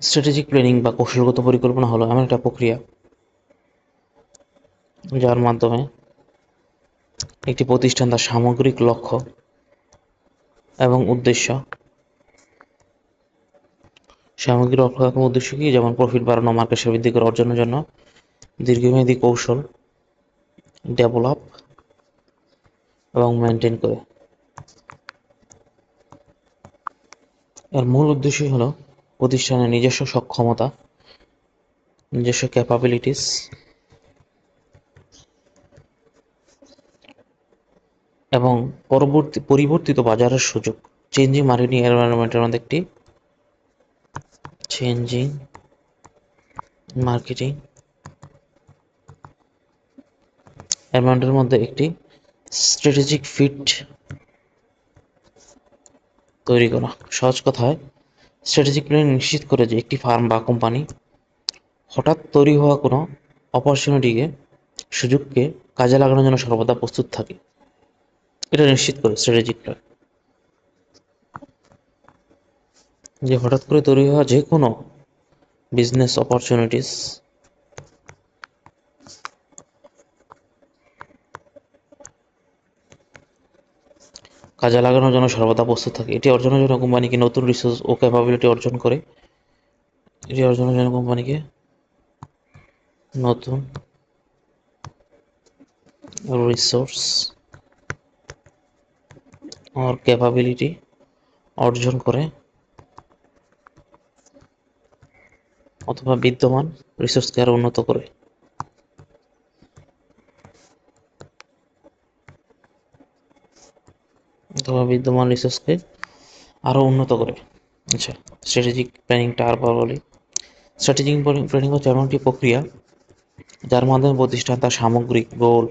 Strategic planning বা কৌশলগত পরিকল্পনা হলো এমন একটা প্রক্রিয়া যার মাধ্যমে একটি প্রতিষ্ঠান তার সামগ্রিক লক্ষ্য এবং উদ্দেশ্য কি, যেমন প্রফিট বাড়ানো, মার্কেট শেয়ার বৃদ্ধি করে অর্জনের জন্য দীর্ঘমেয়াদী কৌশল ডেভেলপ এবং মেনটেন করে। এর মূল উদ্দেশ্যই হলো প্রতিষ্ঠানের নিজস্ব সক্ষমতা, নিজস্ব ক্যাপাবিলিটিস এবং পরিবর্তিত বাজারের সুযোগ, চেঞ্জিং মার্কেটিং এনভায়রনমেন্টের মধ্যে একটি চেঞ্জিং মার্কেটিং এনভায়রনমেন্টের মধ্যে একটি স্ট্র্যাটেজিক ফিট তৈরি করা। সহজ কথায়, স্ট্র্যাটেজিক প্ল্যান নিশ্চিত করে যে একটি ফার্ম বা কোম্পানি হঠাৎ তৈরি হওয়া কোনো সুযোগকে কাজে লাগানোর জন্য সর্বদা প্রস্তুত থাকে। এটা নিশ্চিত করে স্ট্র্যাটেজিক প্ল্যান যে হঠাৎ করে তৈরি হওয়া যে কোনো বিজনেস অপরচুনিটিস কাজে লাগানোর জন্য সর্বদা প্রস্তুত থাকে। এটি অর্জনের জন্য কোম্পানিকে নতুন রিসোর্স ও ক্যাপাবিলিটি অর্জন করে। এটি অর্জনের জন্য কোম্পানিকে নতুন রিসোর্স ও ক্যাপাবিলিটি অর্জন করে অথবা বিদ্যমান রিসোর্সকে আরো উন্নত করে। আচ্ছা, স্ট্র্যাটেজিক প্ল্যানিংটা আরবার বলি। স্ট্র্যাটেজিক প্ল্যানিং হচ্ছে এমন একটি প্রক্রিয়া যার মাধ্যমে প্রতিষ্ঠান তার সামগ্রিক গোল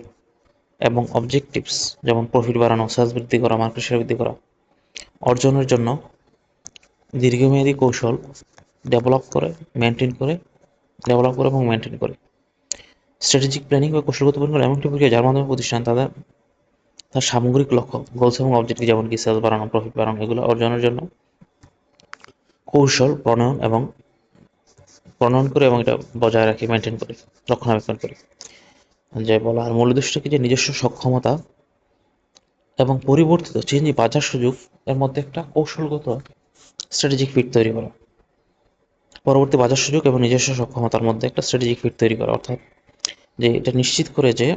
এবং অবজেক্টিভস, যেমন প্রফিট বাড়ানো, সেলস বৃদ্ধি করা, মার্কেট শেয়ার বৃদ্ধি করা, অর্জনের জন্য দীর্ঘমেয়াদী কৌশল ডেভেলপ করে এবং মেনটেন করে। স্ট্র্যাটেজিক প্ল্যানিং বা কৌশলগত পরিকল্পনা এমন একটি প্রক্রিয়া যার মাধ্যমে প্রতিষ্ঠান তার সামগ্রিক লক্ষ্য, গোলস এবং অবজেক্টিভ, যেমন কি সেলস বাড়ানো, প্রফিট বাড়ানো, এগুলো অর্জনের জন্য কৌশল প্রণয়ন করে এবং এটা বজায় রাখে, মেনটেন করে, রক্ষণাবেক্ষণ করে। যে বলার মূল উদ্দেশ্য কি, যে নিজস্ব সক্ষমতা এবং পরিবর্তিত চেঞ্জি বাজার সুযোগ এর মধ্যে একটা কৌশলগত স্ট্র্যাটেজিক ফিট তৈরি করা। পরবর্তী বাজার সুযোগ এবং নিজস্ব সক্ষমতার মধ্যে একটা স্ট্র্যাটেজিক ফিট তৈরি করা, অর্থাৎ যে এটা নিশ্চিত করে যে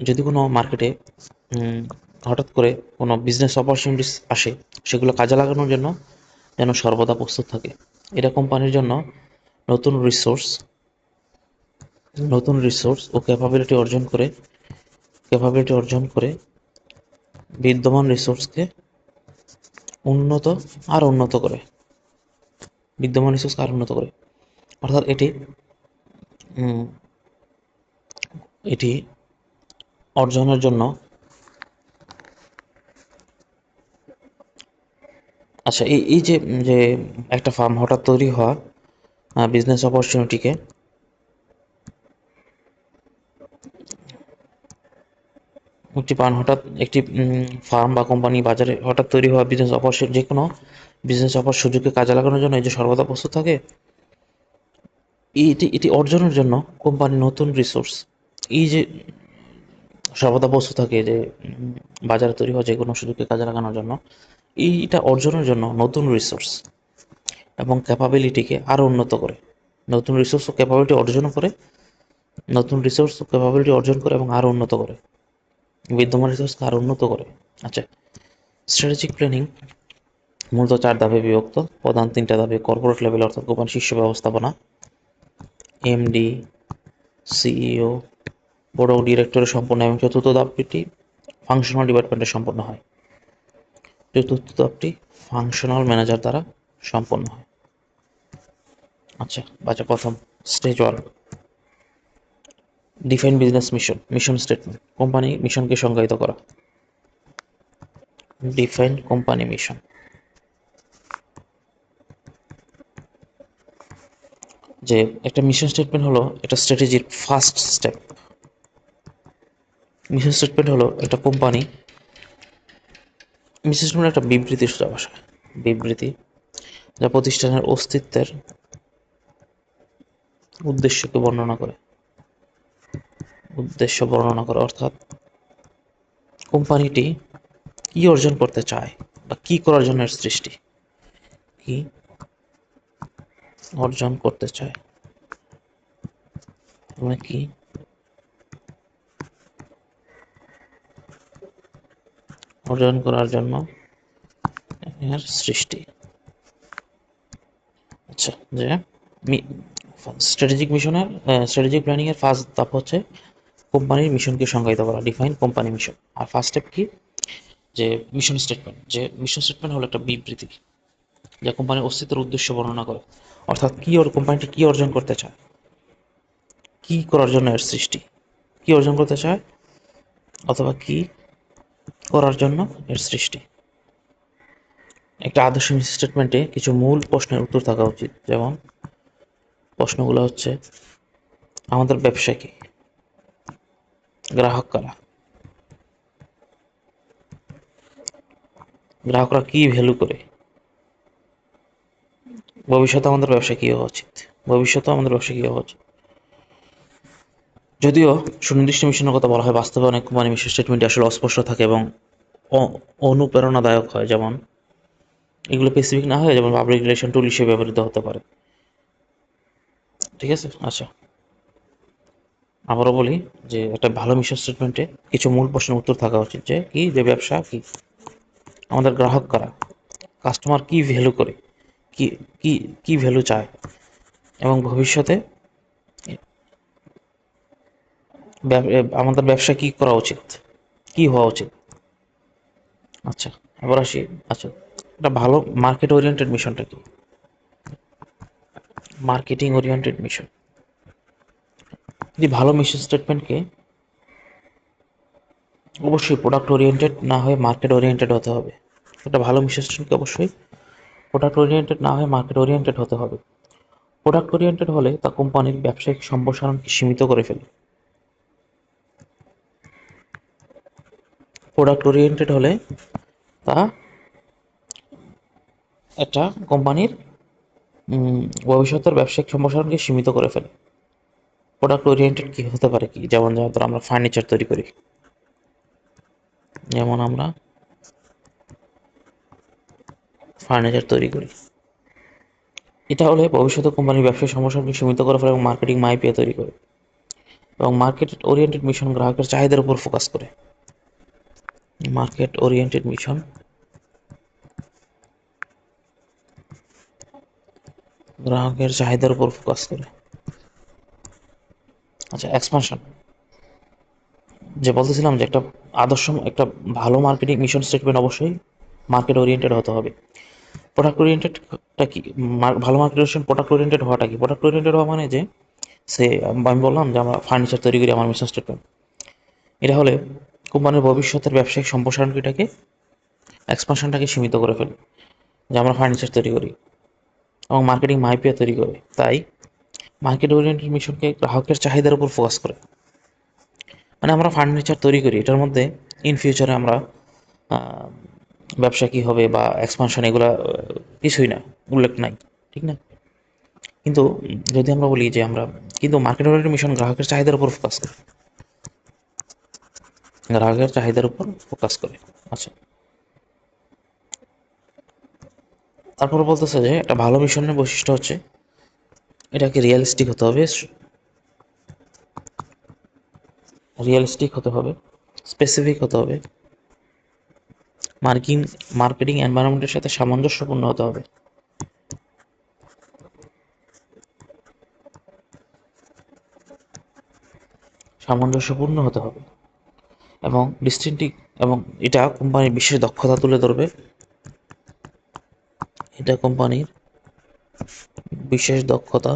যদি কোনো মার্কেটে হঠাৎ করে কোনো বিজনেস অপরচুনিটিস আসে, সেগুলো কাজে লাগানোর জন্য যেন সর্বদা প্রস্তুত থাকে। এটা কোম্পানির জন্য নতুন রিসোর্স ও ক্যাপাবিলিটি অর্জন করে বিদ্যমান রিসোর্সকে উন্নত করে। অর্থাৎ এটি অর্জনের জন্য আচ্ছা, এই যে যে একটা ফার্ম হঠাৎ তৈরি হওয়া বিজনেস অপরচুনিটিকে একটি ফার্ম বা কোম্পানি বাজারে হঠাৎ তৈরি হওয়া যে কোনো বিজনেস সুযোগকে কাজে লাগানোর জন্য এই যে সর্বদা প্রস্তুত থাকে, এটি অর্জনের জন্য কোম্পানি নতুন রিসোর্স, এই যে সর্বদা প্রস্তুত থাকে যে বাজারে তৈরি হওয়া যে কোনো সুযোগকে কাজে লাগানোর জন্য, এইটা অর্জনের জন্য নতুন রিসোর্স এবং ক্যাপাবিলিটিকে আরো উন্নত করে। নতুন রিসোর্স ও ক্যাপাবিলিটি অর্জন করে এবং আরো উন্নত করে, বিদ্যমান রিসোর্সকে আরো উন্নত করে। আচ্ছা, স্ট্র্যাটেজিক প্ল্যানিং মূলত 4 ধাপে বিভক্ত। প্রধান 3টা ধাপে কর্পোরেট লেভেল, অর্থাৎ কোম্পানির শীর্ষ ব্যবস্থাপনা, এমডি, সিইও, বোর্ড অফ ডিরেক্টরের সম্পন্ন, এবং চতুর্থ ধাপটি ফাংশনাল ডিপার্টমেন্টে সম্পন্ন হয়। চতুর্থ ধাপটি ফাংশনাল ম্যানেজার দ্বারা সম্পন্ন হয়। আচ্ছা, প্রথম stage 1, define business mission statement, company মিশনকে সংজ্ঞায়িত করা। ডিফাইন কোম্পানি মিশন, যে একটা মিশন স্টেটমেন্ট হলো এটা স্ট্র্যাটেজির ফার্স্ট স্টেপ। মিশন স্টেটমেন্ট হলো একটা মিশন স্টেটমেন্ট একটা বিবৃতি, সোজা ভাষায় বিবৃতি, যা প্রতিষ্ঠানের অস্তিত্বের উদ্দেশ্যকে বর্ণনা করে, অর্থাৎ কোম্পানিটি কি অর্জন করতে চায় বা কি করার জন্য এর সৃষ্টি, কি অর্জন করতে চায়, মানে কি অর্জন করার জন্য এর সৃষ্টি। আচ্ছা, যে স্ট্র্যাটেজিক প্ল্যানিং এর ফার্স্ট ধাপ হচ্ছে কোম্পানির মিশনকে সংজ্ঞায়িত করা, ডিফাইন কোম্পানি মিশন। আর ফার্স্ট স্টেপ কি, যে মিশন স্টেটমেন্ট হলো একটা বিবৃতি যা কোম্পানির অস্তিত্বের উদ্দেশ্য বর্ণনা করে, অর্থাৎ কোম্পানিটি কি অর্জন করতে চায়, কি করার জন্য এর সৃষ্টি, কি অর্জন করতে চায় অথবা কি করার জন্য এর সৃষ্টি। একটা আদর্শ মিশন স্টেটমেন্টে কিছু মূল প্রশ্নের উত্তর থাকা উচিত, যেমন প্রশ্নগুলো হচ্ছে: আমাদের ব্যবসা কি, গ্রাহক কারা, গ্রাহকরা কি ভ্যালু করে, ভবিষ্যতে আমাদের ব্যবসা কি হওয়া উচিত। যদিও সুনির্দিষ্ট মিশনের কথা বলা হয়, বাস্তবে অনেক কোম্পানি মিশন স্টেটমেন্টটি আসলে অস্পষ্ট থাকে এবং অনুপ্রেরণাদায়ক হয়, যেমন এগুলো স্পেসিফিক না হয়, যেমন পাবলিক রিলেশন টুল হিসেবে ব্যবহৃত হতে পারে। ঠিক আছে, আচ্ছা, আবারও বলি যে একটা ভালো মিশন স্টেটমেন্টে কিছু মূল প্রশ্নের উত্তর থাকা উচিত, যে ব্যবসা কি, আমাদের গ্রাহক কারা, কাস্টমার কি ভ্যালু করে, কি কি কি ভ্যালু চায়, এবং ভবিষ্যতে আমাদের ব্যবসা কি করা উচিত, কি হওয়া উচিত। আচ্ছা, এবার আসি। আচ্ছা, একটা ভালো মার্কেট ওরিয়েন্টেড মিশনটা কি, মার্কেটিং ওরিয়েন্টেড মিশন। যদি ভালো মিশন স্টেটমেন্টকে অবশ্যই প্রোডাক্ট ওরিয়েন্টেড না হয়ে মার্কেট ওরিয়েন্টেড হতে হবে। একটা ভালো মিশন স্টেটমেন্টকে অবশ্যই প্রোডাক্ট ওরিয়েন্টেড না হয়ে মার্কেট ওরিয়েন্টেড হতে হবে। প্রোডাক্ট ওরিয়েন্টেড হলে তা কোম্পানির ব্যবসায়িক সম্প্রসারণকে সীমিত করে ফেলে। প্রোডাক্ট ওরিয়েন্টেড হলে তা একটা কোম্পানির ভবিষ্যতের ব্যবসায়িক সম্প্রসারণকে সীমিত করে ফেলে। প্রোডাক্ট ওরিয়েন্টেড কি হতে পারে, কি যেমন আমরা ফার্নিচার তৈরি করি, যেমন আমরা ফার্নিচার তৈরি করি এটা হলে ভবিষ্যতে কোম্পানির ব্যবসায়িক সম্প্রসারণকে সীমিত করে ফেলে এবং মার্কেটিং মাইপিএ তৈরি করে। এবং মার্কেট ওরিয়েন্টেড মিশন গ্রাহকের চাহিদার উপর ফোকাস করে। মার্কেট ওরিয়েন্টেড মিশন গ্রাহকের চাহিদার উপর ফোকাস করে। আচ্ছা, এক্সপানশন, যে বলতেছিলাম যে একটা ভালো মার্কেটিং মিশন স্টেটমেন্ট অবশ্যই মার্কেট ওরিয়েন্টেড হতে হবে। প্রোডাক্ট ওরিয়েন্টেডটা কি, ভালো মার্কেট প্রোডাক্ট ওরিয়েন্টেড হওয়াটা কি, প্রোডাক্ট ওরিয়েন্টেড হওয়া মানে যে আমি বললাম যে আমরা ফার্নিচার তৈরি করি, আমার মিশন স্টেটমেন্ট এটা হলে কোম্পানির ভবিষ্যতের ব্যবসায়িক সম্প্রসারণটাকে এক্সপানশনটাকে সীমিত করে ফেলে, যে আমরা ফার্নিচার তৈরি করি এবং মার্কেটিং মাইপিএ তৈরি করে। তাই মার্কেট ওরিয়েন্টেড মিশনকে গ্রাহকের চাহিদার উপর ফোকাস করে। মানে আমরা ফার্নিচার তৈরি করি, এটার মধ্যে ইন ফিউচারে আমরা ব্যবসা কী হবে বা এক্সপানশন, এগুলা কিছুই না, উল্লেখ নাই, ঠিক না? কিন্তু যদি আমরা বলি যে কিন্তু মার্কেট ওরিয়েন্টেড মিশন গ্রাহকের চাহিদার উপর ফোকাস করে। আচ্ছা, তারপর বলতেছে যে একটা ভালো মিশনের বৈশিষ্ট্য হচ্ছে এটাকে রিয়েলিস্টিক হতে হবে, স্পেসিফিক হতে হবে, মার্কেটিং এনভায়রনমেন্টের সাথে সামঞ্জস্যপূর্ণ হতে হবে, এবং ডিস্টিংটিভ, এবং এটা কোম্পানির বিশেষ দক্ষতা তুলে ধরবে, এটা কোম্পানির বিশেষ দক্ষতা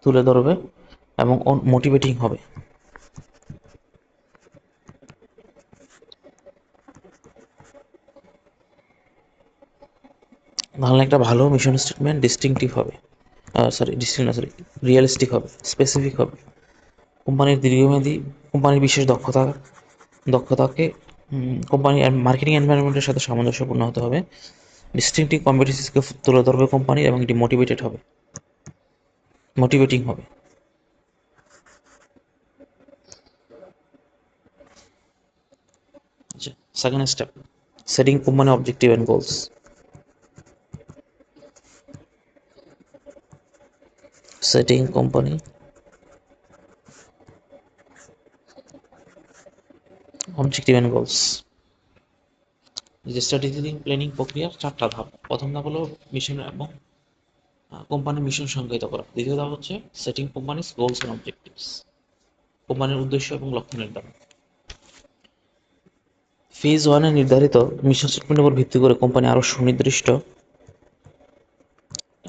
তুলে ধরবে এবং মোটিভেটিং হবে। তাহলে একটা ভালো মিশন স্টেটমেন্ট ডিস্টিংটিভ হবে, রিয়েলিস্টিক হবে, স্পেসিফিক হবে, কোম্পানির বিশেষ দক্ষতাকে কোম্পানি মার্কেটিং এনভায়রনমেন্টের সাথে সামঞ্জস্যপূর্ণ হতে হবে, ডিস্টিংক্টিভ কম্পিটেন্সিসকে তুলে ধরবে কোম্পানি, এবং এটি মোটিভেটিং হবে। আচ্ছা, second step, setting company objective and goals. Setting company objective and goals. যে স্ট্র্যাটেজি প্ল্যানিং প্রক্রিয়ার 4টা ধাপ। প্রথম ধাপ হলো মিশন এবং কোম্পানির মিশন সংজ্ঞায়িত করা। দ্বিতীয় ধাপ হচ্ছে setting companies goals and objectives, কোম্পানির উদ্দেশ্য এবং লক্ষ্য নির্ধারণ। ফেজ 1-এ নির্ধারিত মিশন স্টেটমেন্টের উপর ভিত্তি করে কোম্পানি আরও সুনির্দিষ্ট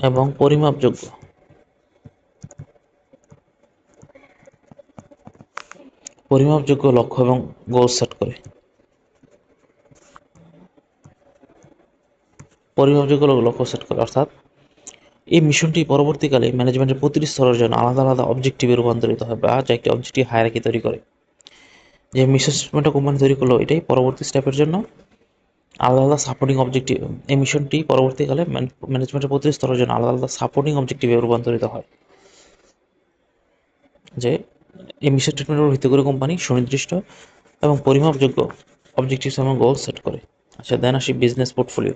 এবং পরিমাপযোগ্য লক্ষ্য এবং গোল সেট করে। অর্থাৎ এই মিশনটি পরবর্তীকালে ম্যানেজমেন্টের প্রতিটি স্তরের জন্য আলাদা আলাদা অবজেক্টিভে রূপান্তরিত হয়, বা যা একটি অবজেক্টিভ হায়ারার্কি তৈরি করে। যে মিশন স্টেটমেন্টটা কোম্পানি তৈরি করলো, এটাই পরবর্তী স্টেপের জন্য আলাদা আলাদা সাপোর্টিং অবজেক্টিভ। এই মিশনটি পরবর্তীকালে ম্যানেজমেন্টের প্রতিটি স্তরের জন্য আলাদা আলাদা সাপোর্টিং অবজেক্টিভে রূপান্তরিত হয়। যে এই মিশন স্টেটমেন্টের উপর ভিত্তি করে কোম্পানি সুনির্দিষ্ট এবং পরিমাপযোগ্য অবজেক্টিভস এবং গোল সেট করে। আচ্ছা, দেন আসি বিজনেস পোর্টফোলিও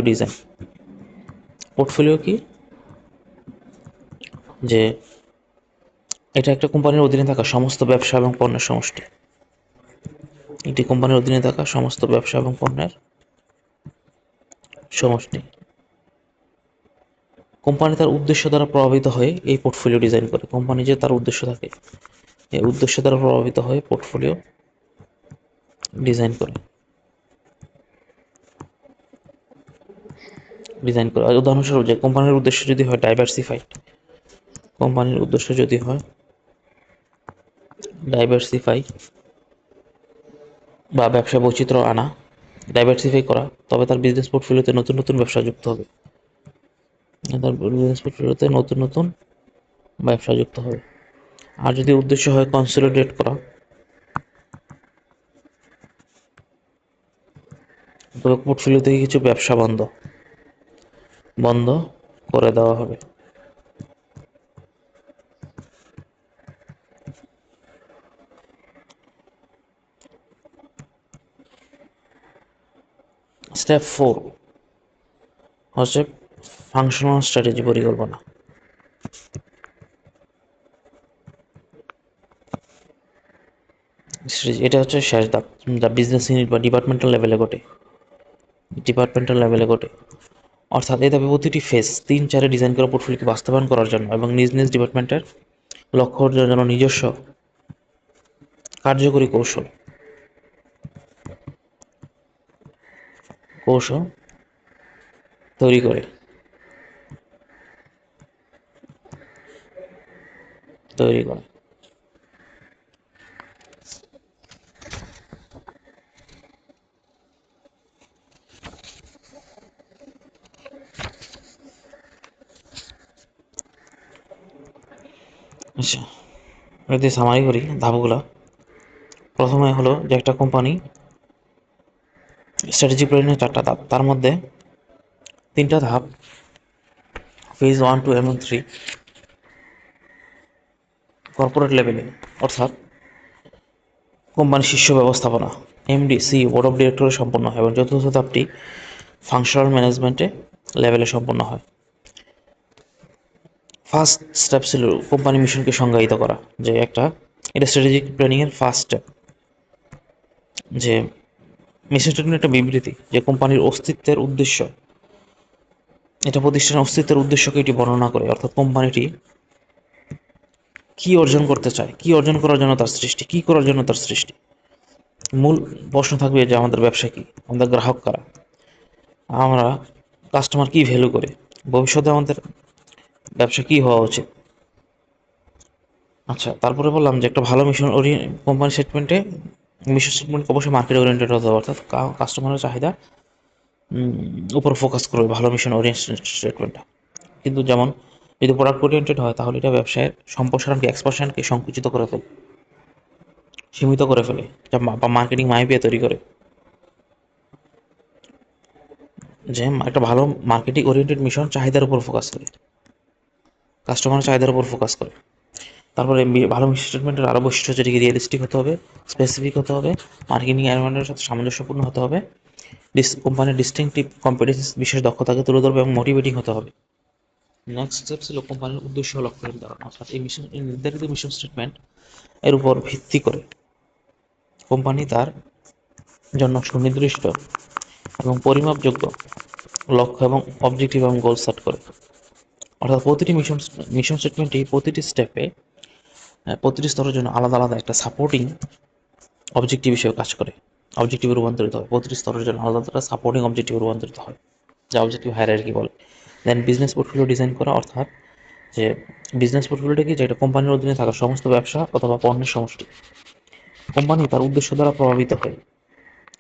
ডিজাইন। পোর্টফোলিও কি? যে এটা একটা কোম্পানির অধীনে থাকা সমস্ত ব্যবসা এবং পণ্যের সমষ্টি। এটি কোম্পানির অধীনে থাকা সমস্ত ব্যবসা এবং পণ্যের সমষ্টি। কোম্পানি তার উদ্দেশ্য দ্বারা প্রভাবিত হয়ে এই পোর্টফোলিও ডিজাইন করে। কোম্পানি যে তার উদ্দেশ্য থাকে, এই উদ্দেশ্য দ্বারা প্রভাবিত হয়ে পোর্টফোলিও ডিজাইন করে। উদাহরণস্বরূপ, যে কোম্পানির উদ্দেশ্য যদি হয় ডাইভার্সিফাই বা ব্যবসা বৈচিত্র্য আনা, ডাইভার্সিফাই করা, তবে তার বিজনেস পোর্টফোলিওতে নতুন নতুন ব্যবসা যুক্ত হবে। আর যদি উদ্দেশ্য হয় কনসলিডেট করা, তবে পোর্টফোলিও থেকে কিছু ব্যবসা বন্ধ করে দেওয়া হবে। স্টেপ 4 হচ্ছে ফাংশনাল স্ট্র্যাটেজি পরিকল্পনা। এটা হচ্ছে শেষ ধাপ, যা বিজনেস ইউনিট বা ডিপার্টমেন্টাল লেভেলে ঘটে। অর্থাৎ এই ধাপে প্রতিটি ফেজ 3-4-এ ডিজাইন করা পোর্টফোলিওকে বাস্তবায়ন করার জন্য এবং নিজ নিজ ডিপার্টমেন্টের লক্ষ্য অর্জনের জন্য নিজস্ব কার্যকরী কৌশল তৈরি করে। আচ্ছা, যদি সামারি করি ধাপগুলা, প্রথমে হলো যে একটা কোম্পানি স্ট্র্যাটেজি প্ল্যানের 4টা ধাপ, তার মধ্যে 3টা ধাপ ফেজ 1, 2 এবং 3 কর্পোরেট লেভেলে, অর্থাৎ কোম্পানির শীর্ষ ব্যবস্থাপনা, এমডি, সিইও, বোর্ড অফ ডিরেক্টরে সম্পন্ন হয়, এবং চতুর্থ ধাপটি ফাংশনাল ম্যানেজমেন্টে লেভেলে সম্পন্ন হয়। ফার্স্ট স্টেপ ছিল কোম্পানি মিশনকে সংজ্ঞায়িত করা, যে এটা স্ট্র্যাটেজিক প্ল্যানিং এর ফার্স্ট স্টেপ। যে মিশন স্টেটমেন্ট একটা বিবৃতি, যে কোম্পানির অস্তিত্বের উদ্দেশ্য, এটা প্রতিষ্ঠানের অস্তিত্বের উদ্দেশ্যকে এটি বর্ণনা করে। অর্থাৎ কোম্পানিটি কি অর্জন করতে চায়, কি অর্জন করার জন্য তার সৃষ্টি, কি করার জন্য তার সৃষ্টি। মূল প্রশ্ন থাকবে যে আমাদের ব্যবসা কি, আমাদের গ্রাহক কারা, আমরা কাস্টমার কি ভ্যালু করে, ভবিষ্যতে আমাদের ব্যবসা কি হওয়া উচিত। আচ্ছা, তারপরে বললাম যে একটা ভালো কোম্পানি মিশন স্টেটমেন্ট অবশ্যই মার্কেট ওরিয়েন্টেড হতে হবে, অর্থাৎ কাস্টমারের চাহিদা উপর ফোকাস করবে ভালো মিশন ওরিয়েন্টেড স্টেটমেন্টটা। কিন্তু যেমন যদি প্রোডাক্ট ওরিয়েন্টেড হয়, তাহলে এটা ব্যবসায়ের সম্প্রসারণকে সংকুচিত করে ফেলবে। সীমিত করে ফেলে, বা মার্কেটিং মাইপিয়া তৈরি করে, যে একটা ভালো মার্কেটিং ওরিয়েন্টেড মিশন চাহিদার উপর ফোকাস করে, কাস্টমার চাহিদার উপর ফোকাস করে। তারপরে ভালো মিশন স্টেটমেন্টের আরও বৈশিষ্ট্য হচ্ছে এটিকে রিয়েলিস্টিক হতে হবে, স্পেসিফিক হতে হবে, মার্কেটিং এনভায়রনমেন্টের সাথে সামঞ্জস্যপূর্ণ হতে হবে, কোম্পানির ডিস্টিংটিভ কম্পিটেন্স বিশেষ দক্ষতাকে তুলে ধরবে এবং মোটিভেটিং হতে হবে। নেক্সট স্টেপ ছিল কোম্পানির উদ্দেশ্য ও লক্ষ্য নির্ধারণ, অর্থাৎ এই নির্ধারিত মিশন স্টেটমেন্ট এর উপর ভিত্তি করে কোম্পানি তার জন্য সুনির্দিষ্ট এবং পরিমাপযোগ্য লক্ষ্য এবং অবজেক্টিভ এবং গোল সেট করে। অর্থাৎ প্রতিটি মিশন স্টেটমেন্টই প্রতিটি স্টেপে প্রতিটি স্তরের জন্য আলাদা আলাদা একটা সাপোর্টিং অবজেক্টিভ হিসেবে কাজ করে, অবজেক্টিভে রূপান্তরিত হয়, প্রতিটি স্তরের জন্য আলাদা আলাদা সাপোর্টিং অবজেক্টিভে রূপান্তরিত হয়, যা অবজেক্টিভ হায়ারার্কি বলে। দেন বিজনেস পোর্টফোলিও ডিজাইন করা, অর্থাৎ যে বিজনেস পোর্টফোলিওটা কি, যেটা কোম্পানির অধীনে থাকা সমস্ত ব্যবসা অথবা পণ্যের সমষ্টি। কোম্পানি তার উদ্দেশ্য দ্বারা প্রভাবিত হয়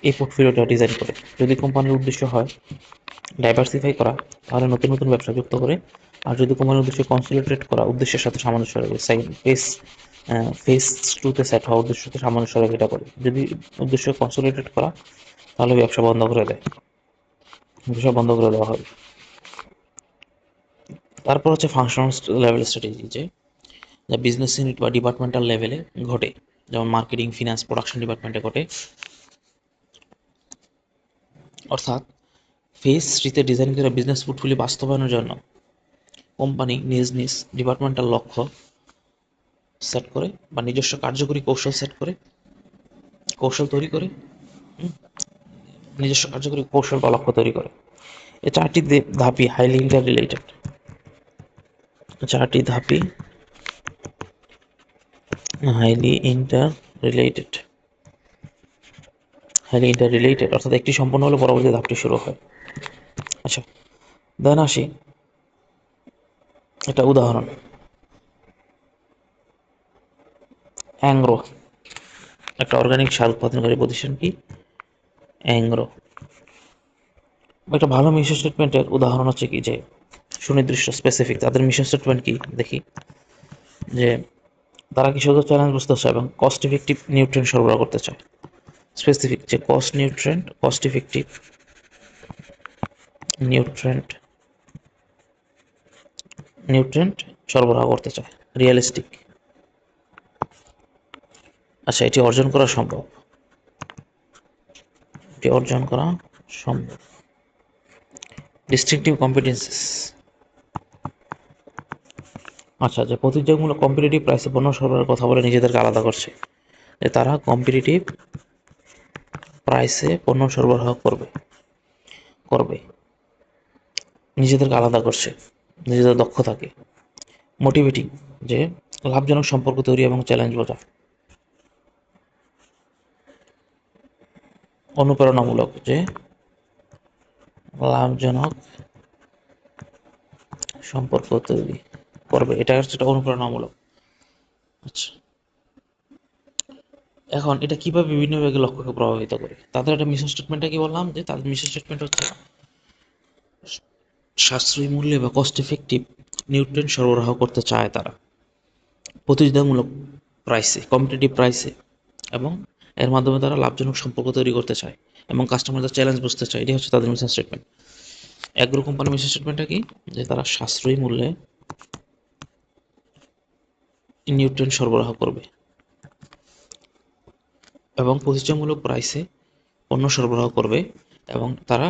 এই পোর্টফোলিওটা ডিজাইন করে। যদি কোম্পানির উদ্দেশ্য হয় ডাইভার্সিফাই করা, তাহলে নতুন নতুন ব্যবসা যুক্ত করে। আর যদি কোম্পানির উদ্দেশ্য কনসলিডেট করা, উদ্দেশ্যের সাথে সামঞ্জস্য রেখে ফেস টুতে সেট হওয়া উদ্দেশ্যের সাথে সামঞ্জস্য রেখে এটা করে। যদি উদ্দেশ্য কনসলিডেট করা, তাহলে ব্যবসা বন্ধ করে দেয়, ব্যবসা বন্ধ করে দেওয়া হয়। তারপর হচ্ছে ফাংশনাল লেভেল স্ট্র্যাটেজি, যে যা বিজনেস ইউনিট বা ডিপার্টমেন্টাল লেভেলে ঘটে, যেমন মার্কেটিং, ফিনান্স, প্রোডাকশন ডিপার্টমেন্টে ঘটে। অর্থাৎ ফেজ থ্রিতে ডিজাইন করে বিজনেস পোর্টফোলিও বাস্তবায়নের জন্য কোম্পানি নিজ নিজ ডিপার্টমেন্টাল লক্ষ্য সেট করে বা নিজস্ব কার্যকরী কৌশল সেট করে, কৌশল তৈরি করে, নিজস্ব কার্যকরী কৌশল বা লক্ষ্য তৈরি করে। এই চারটি ধাপই হাইলি ইন্টার রিলেটেড, চারটি ধাপই highly interrelated, highly interrelated, অর্থাৎ একটি সম্পূর্ণ হলে পরবর্তী ধাপটি শুরু হয়। আচ্ছা, দেন আসি একটা উদাহরণ। অ্যাংরো, একটা অর্গানিক সার উৎপাদনকারী প্রতিষ্ঠান, কি অ্যাংরো। একটা ভালো মিশন স্টেটমেন্টের উদাহরণ হচ্ছে কি, যে সুনির্দিষ্ট স্পেসিফিক। তাদের মিশন স্টেটমেন্ট কি দেখি, যে তারা কৃষকদের চ্যালেঞ্জ বুঝতে চায় এবং কস্ট ইফেক্টিভ নিউট্রিয়েন্ট সরবরাহ করতে চায়। স্পেসিফিক, যে কস্ট ইফেক্টিভ নিউট্রিয়েন্ট নিউট্রিয়েন্ট সরবরাহ করতে চায়। রিয়েলিস্টিক, আচ্ছা এটি অর্জন করা সম্ভব, এটি অর্জন করা সম্ভব। ডিস্ট্রিক্টিভ কম্পিটেন্সিস, আচ্ছা যে প্রতিযোগিতামূলক কম্পিটিটিভ প্রাইসে পণ্য সরবরাহের কথা বলে নিজেদেরকে আলাদা করছে, যে তারা কম্পিটিটিভ প্রাইসে পণ্য সরবরাহ করবে করবে নিজেদেরকে আলাদা করছে, নিজেদের দক্ষতাকে। মোটিভেটিং, যে লাভজনক সম্পর্ক তৈরি এবং চ্যালেঞ্জ বোঝা। অনুপ্রেরণামূলক, যে লাভজনক সম্পর্ক তৈরি করবে, এটা হচ্ছে অনুপ্রেরণামূলক। আচ্ছা, এখন এটা কিভাবে বিভিন্ন বিভাগের লক্ষ্যকে প্রভাবিত করে। তাদের একটা মিশন স্টেটমেন্টটা কি বললাম, যে তাদের মিশন স্টেটমেন্ট হচ্ছে সাশ্রয়ী মূল্যে বা কস্ট এফেক্টিভ নিউট্রিয়েন্ট সরবরাহ করতে চায় তারা, প্রতিযোগিতামূলক প্রাইসে, কম্পিটিটিভ প্রাইসে, এবং এর মাধ্যমে তারা লাভজনক সম্পর্ক তৈরি করতে চায় এবং কাস্টমারদের চ্যালেঞ্জ বুঝতে চায়। এটি হচ্ছে তাদের মিশন স্টেটমেন্ট। অ্যাগ্রো কোম্পানির মিশন স্টেটমেন্টটা কি, যে তারা সাশ্রয়ী মূল্যে নিউট্রিয়েন্ট সরবরাহ করবে এবং প্রতিযোগিতামূলক প্রাইসে পণ্য সরবরাহ করবে, এবং তারা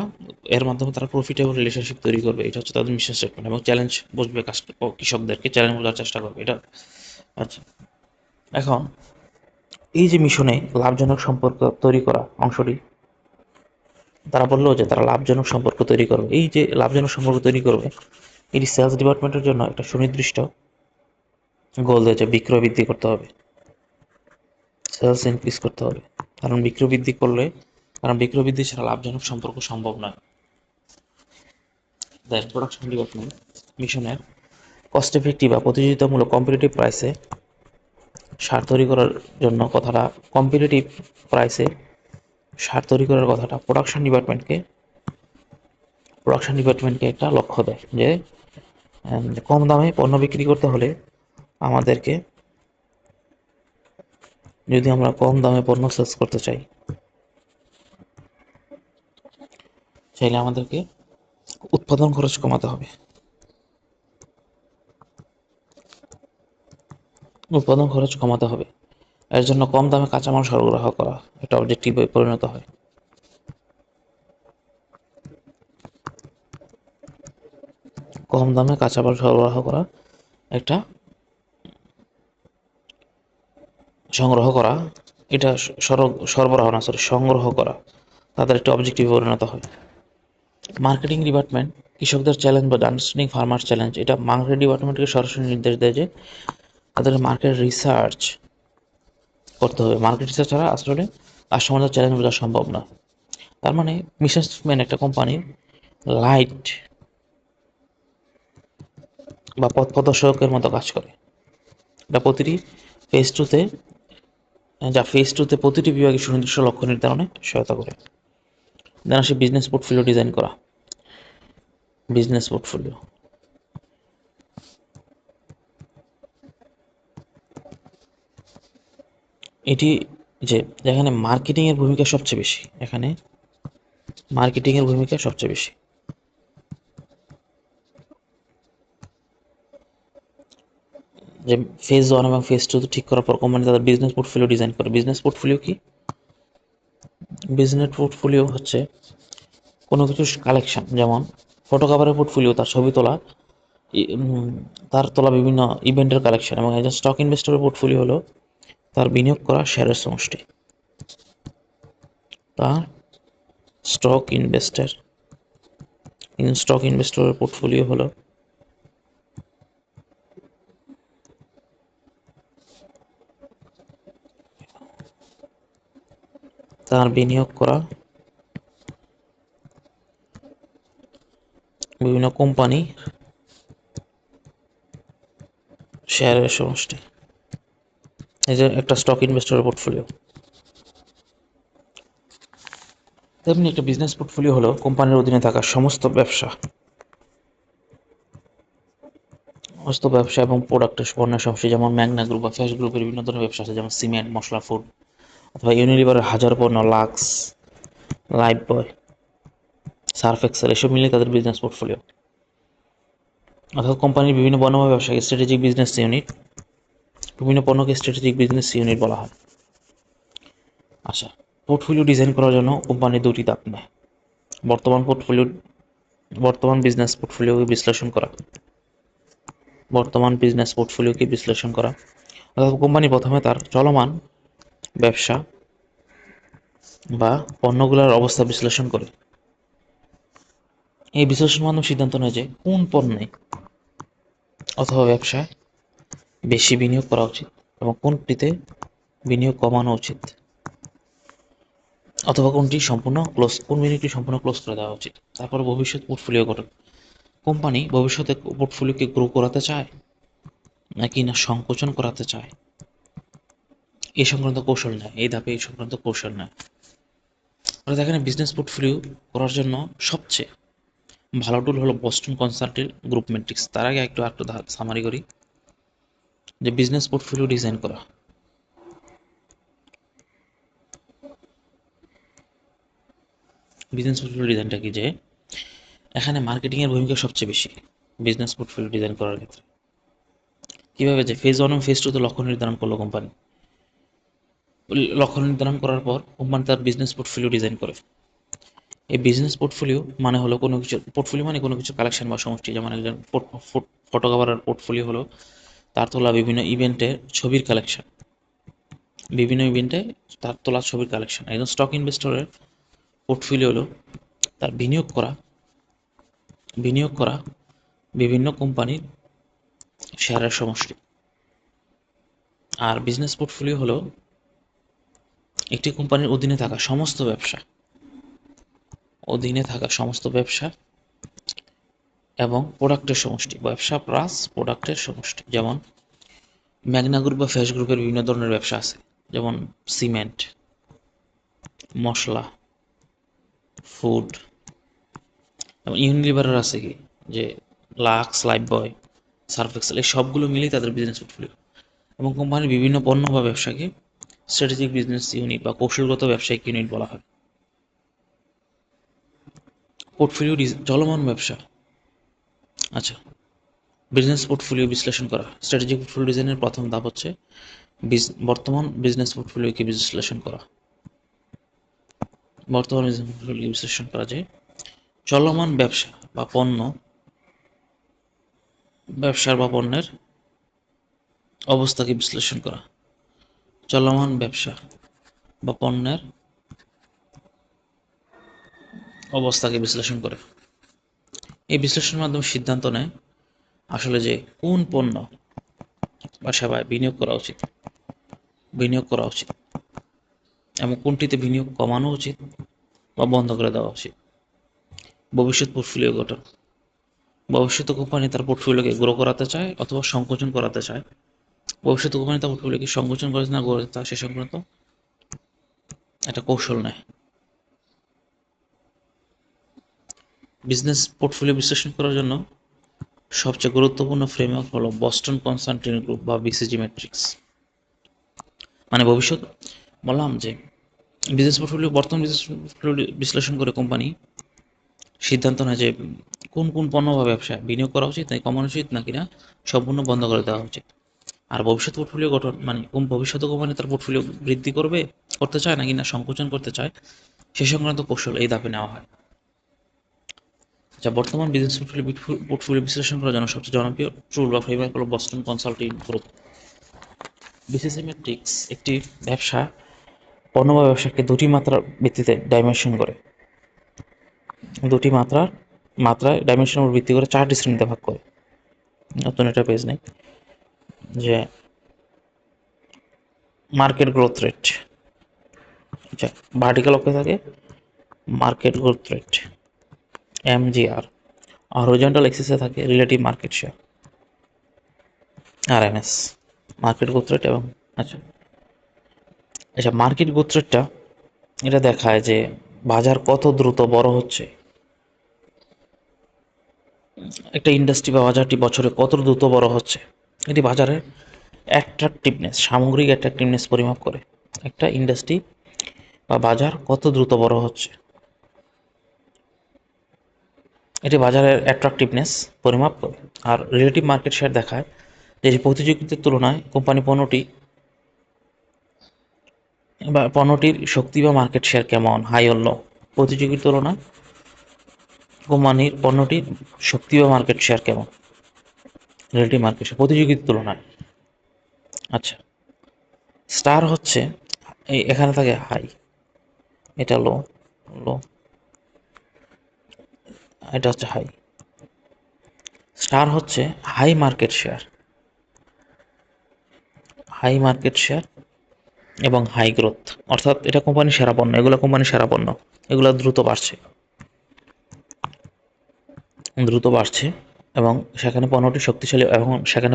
এর মাধ্যমে তারা প্রফিটেবল রিলেশনশিপ তৈরি করবে। এটা হচ্ছে তাদের মিশন স্টেটমেন্ট। এবং চ্যালেঞ্জ বুঝবে, কৃষকদেরকে চ্যালেঞ্জ বোঝার চেষ্টা করবে এটা। আচ্ছা, এখন এই যে মিশনে লাভজনক সম্পর্ক তৈরি করা অংশটি, তারা বললো যে তারা লাভজনক সম্পর্ক তৈরি করবে। এই যে লাভজনক সম্পর্ক তৈরি করবে, এটি সেলস ডিপার্টমেন্টের জন্য একটা সুনির্দিষ্ট গোল দিয়েছে, বিক্রয় বৃদ্ধি করতে হবে, সেলস ইনক্রিজ করতে হবে। কারণ বিক্রয় বৃদ্ধি ছাড়া লাভজনক সম্পর্ক সম্ভব নয়। দেন প্রোডাকশন ডিপার্টমেন্ট মিশনের কস্ট এফেক্টিভ বা প্রতিযোগিতামূলক কম্পিটিটিভ প্রাইসে সার তৈরি করার জন্য কথাটা, কম্পিটিটিভ প্রাইসে সার তৈরি করার কথাটা প্রোডাকশন ডিপার্টমেন্টকে একটা লক্ষ্য দেয়, যে কম দামে পণ্য বিক্রি করতে হলে আমাদেরকে যদি আমরা কম দামে পণ্য সেলস করতে চাইলে আমাদেরকে উৎপাদন খরচ কমাতে হবে। এর জন্য কম দামে কাঁচামাল সরবরাহ করা একটা অবজেক্টিভে পরিণত হয়। কম দামে কাঁচামাল সরবরাহ করা একটা সংগ্রহ করা এটা সরবরাহ না, সংগ্রহ করা তাদের একটা অবজেক্টিভে পরিণত হয়। মার্কেটিং ডিপার্টমেন্ট কৃষকদের চ্যালেঞ্জ বা আন্ডারস্ট্যান্ডিং ফার্মার চ্যালেঞ্জ, এটা মার্কেটিং ডিপার্টমেন্টকে সরাসরি নির্দেশ দেয় যে তাদের মার্কেট রিসার্চ করতে হবে। মার্কেট রিসার্চ ছাড়া আসলে কাস্টমারদের চ্যালেঞ্জ বোঝা সম্ভব না। তার মানে মিশন স্টেটমেন্ট একটা কোম্পানির লাইট বা পথ প্রদর্শকের মতো কাজ করে। এটা প্রতিটি ফেজ টুতে প্রতিটি বিভাগে সুনির্দিষ্ট লক্ষ্য নির্ধারণে সহায়তা করে। দেন আসে বিজনেস পোর্টফোলিও ডিজাইন করা। বিজনেস পোর্টফোলিও এটি যেখানে মার্কেটিং এর ভূমিকা সবচেয়ে বেশি। যে ফেজ 1 এবং ফেজ 2 ঠিক করার পর কোম্পানি তাদের বিজনেস পোর্টফোলিও ডিজাইন করে। বিজনেস পোর্টফোলিও কি? বিজনেস পোর্টফোলিও হচ্ছে কোনো কিছুর কালেকশন, যেমন ফটো কাভারের পোর্টফোলিও তার ছবি তোলা, তার তোলা বিভিন্ন ইভেন্টের কালেকশন, এবং একজন স্টক ইনভেস্টরের পোর্টফোলিও হলো তার বিনিয়োগ করা শেয়ারের সমষ্টি। তার স্টক ইনভেস্টরের পোর্টফোলিও হলো তার বিনিয়োগ করা বিভিন্ন কোম্পানি শেয়ারের সমষ্টি। এই যে একটা স্টক ইনভেস্টরের পোর্টফোলিও। তেমনি একটা বিজনেস পোর্টফোলিও হলো কোম্পানির অধীনে থাকা সমস্ত ব্যবসা এবং প্রোডাক্টের পণ্যের সমষ্টি। যেমন ম্যাগনা গ্রুপ বা ফ্যাশ গ্রুপের বিভিন্ন ধরনের ব্যবসা আছে, যেমন সিমেন্ট, মশলা, ফুড, অথবা ইউনিলিভারের হাজার পণ্য, লাক্স, লাইফ বয়, সার্ফ এক্সেল, এসব মিলিয়ে তাদের বিজনেস পোর্টফোলিও। অর্থাৎ কোম্পানির বিভিন্ন পণ্য বা ব্যবসাকে স্ট্র্যাটেজিক বিজনেস ইউনিট, বিভিন্ন পণ্যকে স্ট্র্যাটেজিক বিজনেস ইউনিট বলা হয়। আচ্ছা, পোর্টফোলিও ডিজাইন করার জন্য কোম্পানি 2টি ধাপ নেয়। বর্তমান বিজনেস পোর্টফোলিওকে বিশ্লেষণ করা। অর্থাৎ কোম্পানি প্রথমে তার চলমান ব্যবসা বা পণ্যগুলোর অবস্থা বিশ্লেষণ করে। এই বিশ্লেষণ মাধ্যমে সিদ্ধান্ত নেয় যে কোন পণ্যে অথবা ব্যবসায় বেশি বিনিয়োগ করা উচিত এবং কোনটিতে বিনিয়োগ কমানো উচিত, অথবা কোন বিনিয়োগটি সম্পূর্ণ ক্লোজ করে দেওয়া উচিত। তারপর ভবিষ্যৎ পোর্টফোলিও গঠন। কোম্পানি ভবিষ্যতে পোর্টফোলিওকে গ্রো করাতে চায় নাকি না সংকোচন করাতে চায়, এই সংক্রান্ত কৌশল নেয়। অর্থাৎ এখানে বিজনেস পোর্টফোলিও করার জন্য সবচেয়ে ভালো টুল হলো বস্টন কনসালটেন্ট গ্রুপ ম্যাট্রিক্স। তার আগে একটু সামারি করি যে বিজনেস পোর্টফোলিও ডিজাইন করা। বিজনেস পোর্টফোলিও ডিজাইনটা কি, যে এখানে মার্কেটিং এর ভূমিকা সবচেয়ে বেশি বিজনেস পোর্টফোলিও ডিজাইন করার ক্ষেত্রে। কিভাবে? যে ফেজ 1 এবং ফেজ 2 তে লক্ষ্য নির্ধারণ করলো কোম্পানি। লক্ষ্য নির্ধারণ করার পর কোম্পানি তার বিজনেস পোর্টফোলিও ডিজাইন করে। এই বিজনেস পোর্টফোলিও মানে হলো কোনো কিছু কালেকশন বা সমষ্টি। যেমন একজন ফটোগ্রাফারের পোর্টফোলিও হলো তার তোলা বিভিন্ন ইভেন্টে তার তোলা ছবির কালেকশন। একজন স্টক ইনভেস্টরের পোর্টফোলিও হলো তার বিনিয়োগ করা বিভিন্ন কোম্পানির শেয়ারের সমষ্টি। আর বিজনেস পোর্টফোলিও হলো একটি কোম্পানির অধীনে থাকা সমস্ত ব্যবসা এবং প্রোডাক্টের সমষ্টি। ব্যবসা প্লাস প্রোডাক্টের সমষ্টি। যেমন ম্যাগনা গ্রুপ বা ফ্যাশ গ্রুপের বিভিন্ন ধরনের ব্যবসা আছে, যেমন সিমেন্ট, মশলা, ফুড, এবং ইউনিলিভারের আছে কি যে লাক্স, লাইফ বয়, সার্ফ এক্সেল, এই সবগুলো মিলেই তাদের বিজনেস পোর্টফোলিও। এবং কোম্পানির বিভিন্ন পণ্য বা ব্যবসাকে স্ট্র্যাটেজিক বিজনেস ইউনিট বা কৌশলগত ব্যবসায়িক ইউনিট বলা হয়। পোর্টফোলিও চলমান ব্যবসা। আচ্ছা, বিজনেস পোর্টফোলিও বিশ্লেষণ করা। স্ট্র্যাটেজিক পোর্টফোলিও ডিজাইনের প্রথম ধাপ হচ্ছে বর্তমান বিজনেস পোর্টফোলিওকে বিশ্লেষণ করা। বর্তমান বিজনেস পোর্টফোলিও বিশ্লেষণ করা যায় চলমান ব্যবসা বা পণ্যের অবস্থাকে বিশ্লেষণ করা। চলমান ব্যবসা বা পণ্যের অবস্থাকে বিশ্লেষণ করে এই বিশ্লেষণের মাধ্যমে সিদ্ধান্ত নেয় আসলে যে কোন পণ্য বা সেবায় বিনিয়োগ করা উচিত এবং কোনটিতে বিনিয়োগ কমানো উচিত বা বন্ধ করে দেওয়া উচিত। ভবিষ্যৎ পোর্টফোলিও গঠন। ভবিষ্যতে কোম্পানি তার পোর্টফোলিওকে গ্রো করাতে চায় অথবা সংকোচন করাতে চায়। ভবিষ্যতে কোম্পানি তার পোর্টফোলিওকে সংকোচন করে না গড়ে তা সে সংক্রান্ত একটা কৌশল নেয়। বিজনেস পোর্টফোলিও বিশ্লেষণ করার জন্য সবচেয়ে গুরুত্বপূর্ণ ফ্রেমওয়ার্ক হলো বস্টন কনসালটিং গ্রুপ বা বিসিজি ম্যাট্রিক্স। মানে ভবিষ্যৎ বললাম যে বর্তমান বিজনেস পোর্টফোলিও বিশ্লেষণ করে কোম্পানি সিদ্ধান্ত নেয় যে কোন কোন পণ্য বা ব্যবসায় বিনিয়োগ করা উচিত নাকি কমানো উচিত নাকি না সম্পূর্ণ বন্ধ করে দেওয়া উচিত। আর ভবিষ্যৎ পোর্টফোলিও গঠন মানে ভবিষ্যতে কোম্পানি তার পোর্টফোলিও বৃদ্ধি করতে চায় নাকি না সংকোচন করতে চায় সে সংক্রান্ত কৌশল এই ধাপে নেওয়া হয়। আচ্ছা, বর্তমান বিজনেস পোর্টফোলিও বিশ্লেষণ করার জন্য সবচেয়ে জনপ্রিয় টুল বা ফ্রেমওয়ার্ক হলো Boston consulting group. BCC matrix একটি পণ্য বা ব্যবসাকে দুটি মাত্রার ভিত্তিতে ডাইমেনশন করে। দুটি মাত্রায় ডাইমেনশনের উপর ভিত্তি করে 4টি শ্রেণীতে ভাগ করে। নতুন একটা পেজ নেই যে মার্কেট গ্রোথ রেট। আচ্ছা, ভার্টিক্যাল অক্ষে থাকে মার্কেট গ্রোথ রেট MGR, আর হরিজন্টাল এক্সিসে থাকে relative market share RMS। Market growth rate এবং আচ্ছা আচ্ছা মার্কেট গ্রোথ রেটটা এটা দেখায় যে বাজার কত দ্রুত বড় হচ্ছে, একটা ইন্ডাস্ট্রি বা বাজারটি বছরে কত দ্রুত বড় হচ্ছে। এটি বাজারের সামগ্রিক অ্যাট্রাকটিভনেস পরিমাপ করে। একটা ইন্ডাস্ট্রি বা বাজার কত দ্রুত বড় হচ্ছে, এটি বাজারের অ্যাট্রাকটিভনেস পরিমাপ করে। আর রিলেটিভ মার্কেট শেয়ার দেখায় যে প্রতিযোগিতার তুলনায় পণ্যটির শক্তি বা মার্কেট শেয়ার কেমন, হাই অর লো। প্রতিযোগীর তুলনায় কোম্পানির পণ্যটির শক্তি বা মার্কেট শেয়ার কেমন, রিলেটিভ মার্কেট শেয়ার প্রতিযোগীর তুলনায়। আচ্ছা, স্টার হচ্ছে এখানে থাকে হাই, এটা লো, লো, এটা হচ্ছে হাই। স্টার হচ্ছে হাই মার্কেট শেয়ার এবং হাই গ্রোথ, অর্থাৎ এটা কোম্পানির সেরা পণ্য, এগুলো কোম্পানির সেরা পণ্য, এগুলো দ্রুত বাড়ছে এবং সেখানে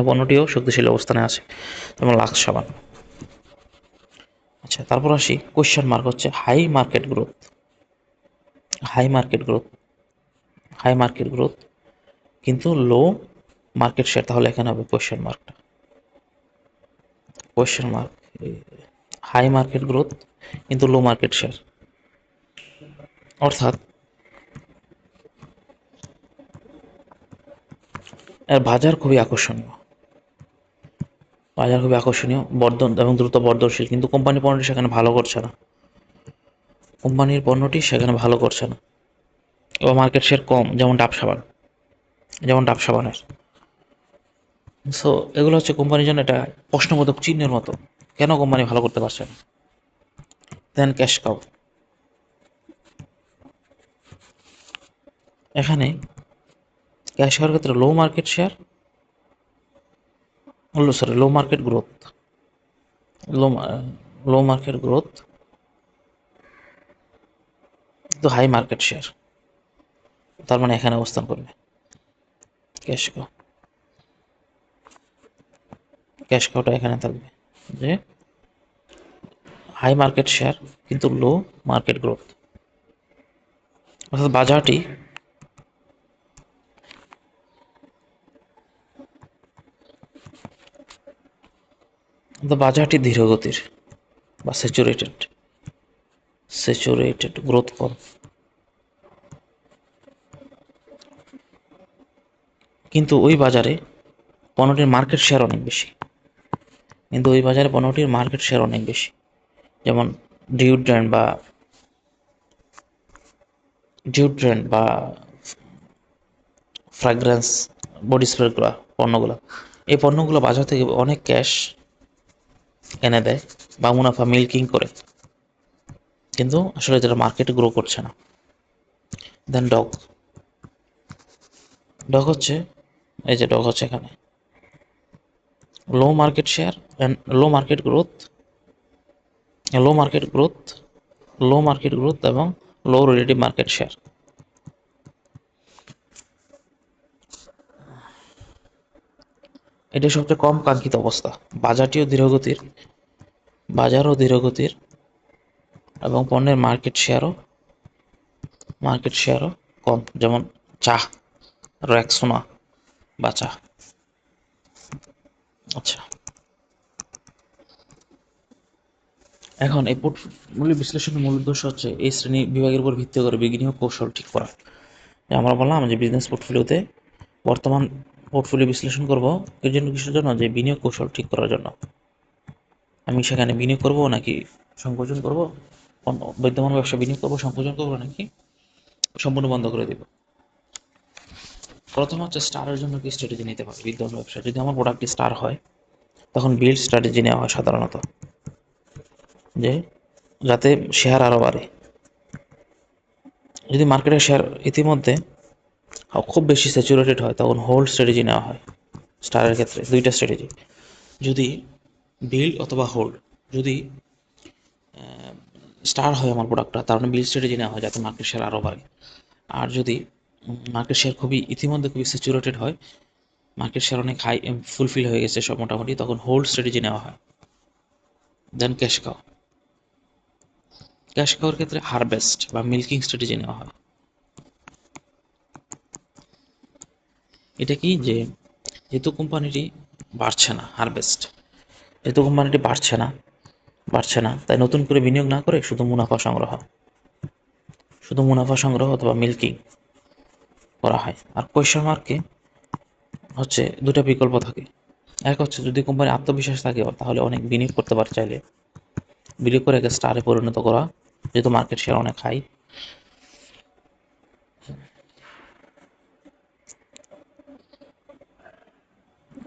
পণ্যটিও শক্তিশালী অবস্থানে আছে, যেমন লাক্স সাবান। আচ্ছা, তারপর আসি কোয়েশ্চেন মার্ক হচ্ছে হাই মার্কেট গ্রোথ কিন্তু লো মার্কেট শেয়ার, তাহলে এখানে হবে question mark high market growth কিন্তু লো মার্কেট শেয়ার, অর্থাৎ এর বাজার খুবই আকর্ষণীয়, বর্ধন এবং দ্রুত বর্ধনশীল, কিন্তু কোম্পানির পণ্যটি সেখানে ভালো করছে না এবং মার্কেট শেয়ার কম, যেমন ডাব সাবানের। সো এগুলো হচ্ছে কোম্পানির জন্য একটা প্রশ্নবোধক চিহ্নের মতো, কেন কোম্পানি ভালো করতে পারছে না। দেন ক্যাশ কাউ, এখানে ক্যাশ কাউর ক্ষেত্রে লো মার্কেট গ্রোথ, লো লো মার্কেট গ্রোথ তো হাই মার্কেট শেয়ার, তার মানে এখানে অবস্থান করবে ক্যাশ কাউ। ক্যাশ কাউটা এখানে থাকবে যে হাই মার্কেট শেয়ার কিন্তু লো মার্কেট গ্রোথ, অর্থাৎ বাজারটি ধীরগতির। বা স্যাচুরেটেড গ্রোথ কম, কিন্তু ওই বাজারে পণ্যটির মার্কেট শেয়ার অনেক বেশি। যেমন ডিওড্রেন্ট বা ফ্র্যাগ্রেন্স, বডি স্প্রেগুলো, পণ্যগুলো, এই পণ্যগুলো বাজার থেকে অনেক ক্যাশ এনে দেয় বা মুনাফা মিল্কিং করে, কিন্তু আসলে যেটা মার্কেটে গ্রো করছে না। দেন ডগ হচ্ছে, এই যে ডগ হচ্ছে এখানে low market share and low market growth এবং লো রিলেটিভ মার্কেট শেয়ার। এটা সবচেয়ে কম কাঙ্ক্ষিত অবস্থা। বাজারও ধীরগতির এবং পণ্যের মার্কেট শেয়ারও কম, যেমন চা, রেক্সোনা বা চা। আচ্ছা, এখন এই পোর্টফোলিও বিশ্লেষণের মূল উদ্দেশ্য হচ্ছে এই শ্রেণী বিভাগের উপর ভিত্তি করে বিনিয়োগ কৌশল ঠিক করা। আমরা বললাম যে বিজনেস পোর্টফোলিওতে বর্তমান পোর্টফোলিও বিশ্লেষণ করব এর জন্য, কিসের জন্য? যে বিনিয়োগ কৌশল ঠিক করার জন্য। আমি সেখানে বিনিয়োগ করব নাকি সংকোচন করব, বিদ্যমান ব্যবসা বিনিয়োগ করব, সংকোচন করব, নাকি সম্পূর্ণ বন্ধ করে দেব। প্রথম হচ্ছে স্টারের জন্য কি স্ট্র্যাটেজি নিতে পারে বিদ্যমান ব্যবসা। যদি আমার প্রোডাক্টটি স্টার হয় তখন বিল্ড স্ট্র্যাটেজি নেওয়া হয় সাধারণত, যে যাতে শেয়ার আরও বাড়ে। যদি মার্কেটের শেয়ার ইতিমধ্যে খুব বেশি স্যাচুরেটেড হয় তখন হোল্ড স্ট্র্যাটেজি নেওয়া হয়। স্টারের ক্ষেত্রে দুইটা স্ট্র্যাটেজি, যদি বিল্ড অথবা হোল্ড। যদি স্টার হয় আমার প্রোডাক্টটা, তার মানে বিল্ড স্ট্র্যাটেজি নেওয়া হয় যাতে মার্কেট শেয়ার আরও বাড়ে। আর যদি মার্কেট শেয়ার ইতিমধ্যে খুবই স্যাচুরেটেড হয়, মার্কেট শেয়ার অনেক হাই ফুলফিল হয়ে গেছে সব মোটামুটি, তখন হোল্ড স্ট্র্যাটেজি নেওয়া হয়। দেন ক্যাশ কাওর ক্ষেত্রে হারভেস্ট বা মিল্কিং স্ট্র্যাটেজি নেওয়া হয়। এটা কি, যে যেহেতু কোম্পানিটি বাড়ছে না, যেহেতু কোম্পানিটি বাড়ছে না, তাই নতুন করে বিনিয়োগ না করে শুধু মুনাফা সংগ্রহ অথবা মিল্কিং করা হয়। আর কোয়েশ্চেন মার্কে হচ্ছে দুটা বিকল্প থাকে। এক হচ্ছে যদি কোম্পানির আত্মবিশ্বাস থাকে তাহলে অনেক বিনিয়োগ করতে পারে, চাইলে বিনিয়োগ করে একে স্টারে পরিণত করা, যেহেতু মার্কেট শেয়ার অনেক হাই।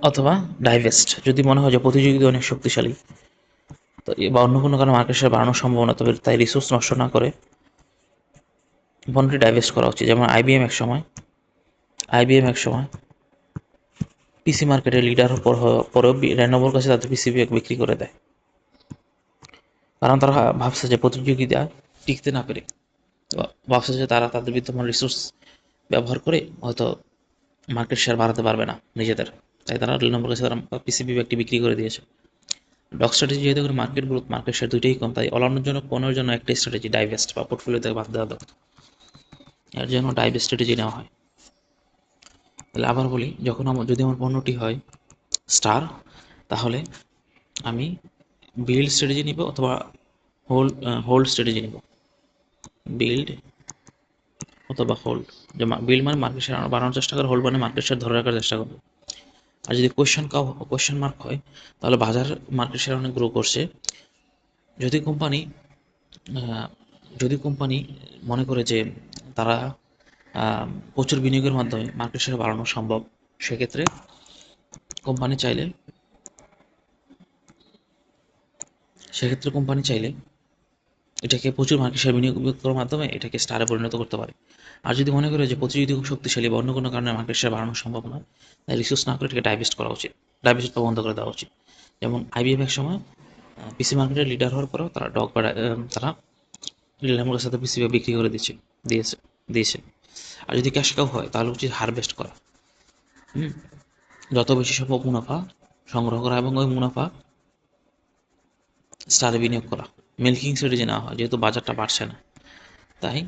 অথবা ডাইভেস্ট, যদি মনে হয় যে প্রতিযোগিতা অনেক শক্তিশালী তো বা অন্য কোনো কারণে মার্কেট শেয়ার বাড়ানোর সম্ভাবনা, তবে তাই রিসোর্স নষ্ট না করে পণ্যটি ডাইভেস্ট করা উচিত। যেমন আইবিএম এক সময় পিসি মার্কেটে লিডার পরেও রেনোভোর কাছে তাদের পিসি বিক্রি করে দেয়, কারণ তারা ভাবছে যে প্রতিযোগিতা টিকতে না পেরে, ভাবছে যে তারা তাদের বিদ্যমান রিসোর্স ব্যবহার করে হয়তো মার্কেট শেয়ার বাড়াতে পারবে না নিজেদের, তাই তারা রেনোভোর কাছে তারা পিসিবি একটি বিক্রি করে দিয়েছে। ডগ স্ট্র্যাটেজি যেহেতু করে মার্কেট গ্রোথ, মার্কেট শেয়ার দুইটাই কম, তাই পণ্যের জন্য একটাই স্ট্র্যাটেজি, ডাইভেস্ট বা পোর্টফোলিও থেকে বাদ দেওয়া দরকার। এর জন্য ডাইভেস্ট স্ট্র্যাটেজি নেওয়া হয়। তাহলে আবার বলি, যদি আমার পণ্যটি হয় স্টার, তাহলে আমি বিল্ড স্ট্র্যাটেজি নিব অথবা হোল্ড স্ট্র্যাটেজি নিব। বিল্ড অথবা হোল্ড, যে বিল্ড মানে মার্কেট শেয়ার বাড়ানোর চেষ্টা করে, হোল্ড মানে মার্কেট শেয়ার ধরে রাখার চেষ্টা করবে। আর যদি কোয়েশ্চেন মার্ক হয় তাহলে বাজার মার্কেট শেয়ার অনেক গ্রো করছে, যদি কোম্পানি মনে করে যে তারা প্রচুর বিনিয়োগের মাধ্যমে মার্কেট শেয়ার বাড়ানো সম্ভব, সেক্ষেত্রে কোম্পানি চাইলে এটাকে প্রচুর মার্কেট শেয়ার বিনিয়োগ করার মাধ্যমে এটাকে স্টারে পরিণত করতে পারে। আর যদি মনে করে যে প্রতিযোগিতা খুব শক্তিশালী বা অন্য কোনো কারণে মার্কেট শেয়ার বাড়ানো সম্ভব নয়, তাই রিসোর্স না করে এটাকে ডাইভেস্ট বা বন্ধ করে দেওয়া উচিত। যেমন আইবিএম এক সময় পিসি মার্কেটে লিডার হওয়ার পরেও তারা রিলায়েন্সের সাথে পিসি বিক্রি করে দিয়েছে। আর যদি ক্যাশ কাউ হয় তাহলে উচিত হারভেস্ট করা, যত বেশি সম্ভব মুনাফা সংগ্রহ করা এবং ওই মুনাফা স্টারে বিনিয়োগ করা। মিল্কিং স্ট্র্যাটেজি নেওয়া হয়, যেহেতু বাজারটা বাড়ছে না, তাই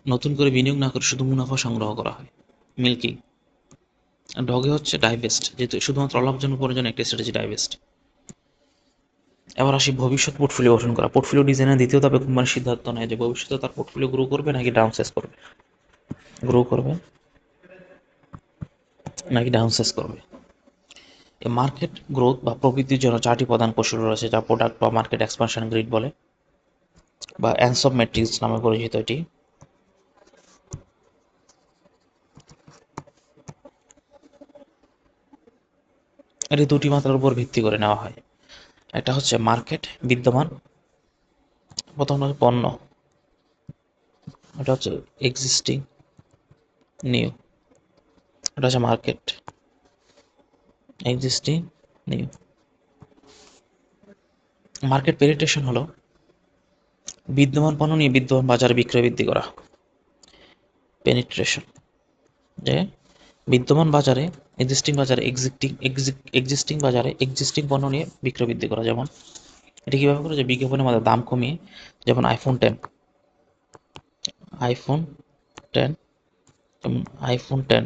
নতুন করে বিনিয়োগ না করে শুধু মুনাফা সংগ্রহ করা হয়, মিল্কিং। ডগে হচ্ছে ডাইভেস্ট, যেহেতু শুধুমাত্র অলাভজনক পণ্যের জন্য একটা স্ট্র্যাটেজি ডাইভেস্ট। এবার আসি ভবিষ্যৎ পোর্টফোলিও গঠন করা। পোর্টফোলিও ডিজাইনের দ্বিতীয় ধাপে কোম্পানির সিদ্ধান্ত নেয় যে ভবিষ্যতে তার পোর্টফোলিও গ্রো করবে নাকি ডাউনসাইজ করবে, গ্রো করবে নাকি ডাউনসাইজ করবে। এই মার্কেট গ্রোথ বা প্রবৃদ্ধির জন্য 4টি প্রধান কৌশল রয়েছে, যা প্রোডাক্ট বা মার্কেট এক্সপানশন গ্রিড বলে বা অ্যানসব ম্যাট্রিক্স নামে পরিচিত। এটি এটি দুটি মাত্রার উপর ভিত্তি করে নেওয়া হয়। একটা হচ্ছে মার্কেট, বিদ্যমান, প্রথম হচ্ছে পণ্য, এটা হচ্ছে এক্সিস্টিং, নিউ। এটা হচ্ছে market, existing, new. Market penetration হলো বিদ্যমান পণ্য নিয়ে বিদ্যমান বাজারে বিক্রয় বৃদ্ধি করা। পেনিট্রেশন, যে বিদ্যমান বাজারে, এক্সিস্টিং বাজারে এক্সিস্টিং পণ্য নিয়ে বিক্রয় বৃদ্ধি করা। যেমন এটা কীভাবে করে, যে বিজ্ঞাপনের মাধ্যমে দাম কমিয়ে, যেমন আইফোন টেন আইফোন টেন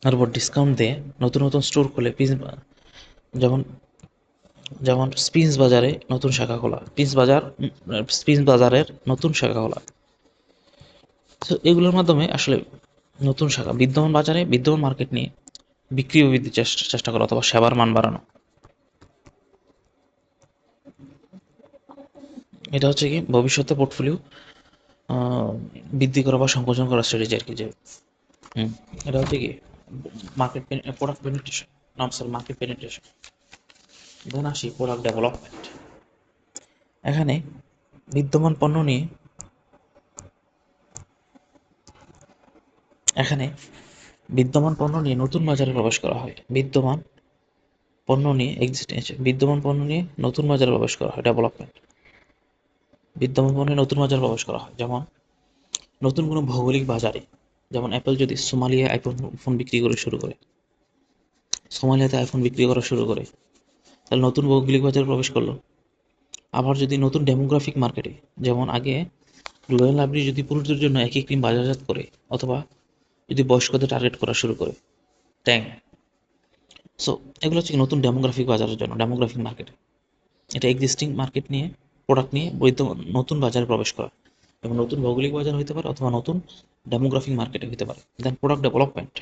এর উপর ডিসকাউন্ট দিয়ে নতুন নতুন স্টোর খুলে যেমন যেমন স্পিন্স বাজারের নতুন শাখা খোলা। তো এগুলোর মাধ্যমে আসলে নতুন শাখা, বিদ্যমান বাজারে বিদ্যমান মার্কেট নিয়ে বিক্রি ও বৃদ্ধির চেষ্টা করা অথবা সেবার মান বাড়ানো। এটা হচ্ছে কি ভবিষ্যতে পোর্টফোলিও বৃদ্ধি করা বা সংকোচন করার স্ট্র্যাটেজি আর কি। যে হুম, এটা হচ্ছে কি প্রোডাক্ট পেনিট্রেশন, মার্কেট পেনিট্রেশন। দেন আসি প্রোডাক্ট ডেভেলপমেন্ট। এখানে বিদ্যমান পণ্য নিয়ে এখানে বিদ্যমান পণ্য নিয়ে নতুন বাজারে প্রবেশ করা হয়। বিদ্যমান পণ্য নিয়ে নতুন বাজারে প্রবেশ করা হয়, ডেভেলপমেন্ট। বিদ্যমান পণ্যে নতুন বাজারে প্রবেশ করা হয়, যেমন নতুন কোনো ভৌগোলিক বাজারে। যেমন অ্যাপল যদি সোমালিয়ায় আইফোন বিক্রি করা শুরু করে, তাহলে নতুন ভৌগোলিক বাজারে প্রবেশ করলো। আবার যদি নতুন ডেমোগ্রাফিক মার্কেটে, যেমন আগে গ্লোবাল লাইব্রেরি যদি পুরুষদের জন্য একই ক্রিম বাজারজাত করে, অথবা যদি বয়স্কদের টার্গেট করা শুরু করে, ট্যাং। সো এগুলো হচ্ছে নতুন ডেমোগ্রাফিক বাজারের জন্য, ডেমোগ্রাফিক মার্কেটে। এটা এক্সিস্টিং মার্কেট নিয়ে, প্রোডাক্ট নিয়ে নতুন বাজারে প্রবেশ করা, এবং নতুন ভৌগোলিক বাজার হতে পারে অথবা নতুন ডেমোগ্রাফিক মার্কেটে হতে পারে। দেন প্রোডাক্ট ডেভেলপমেন্টটা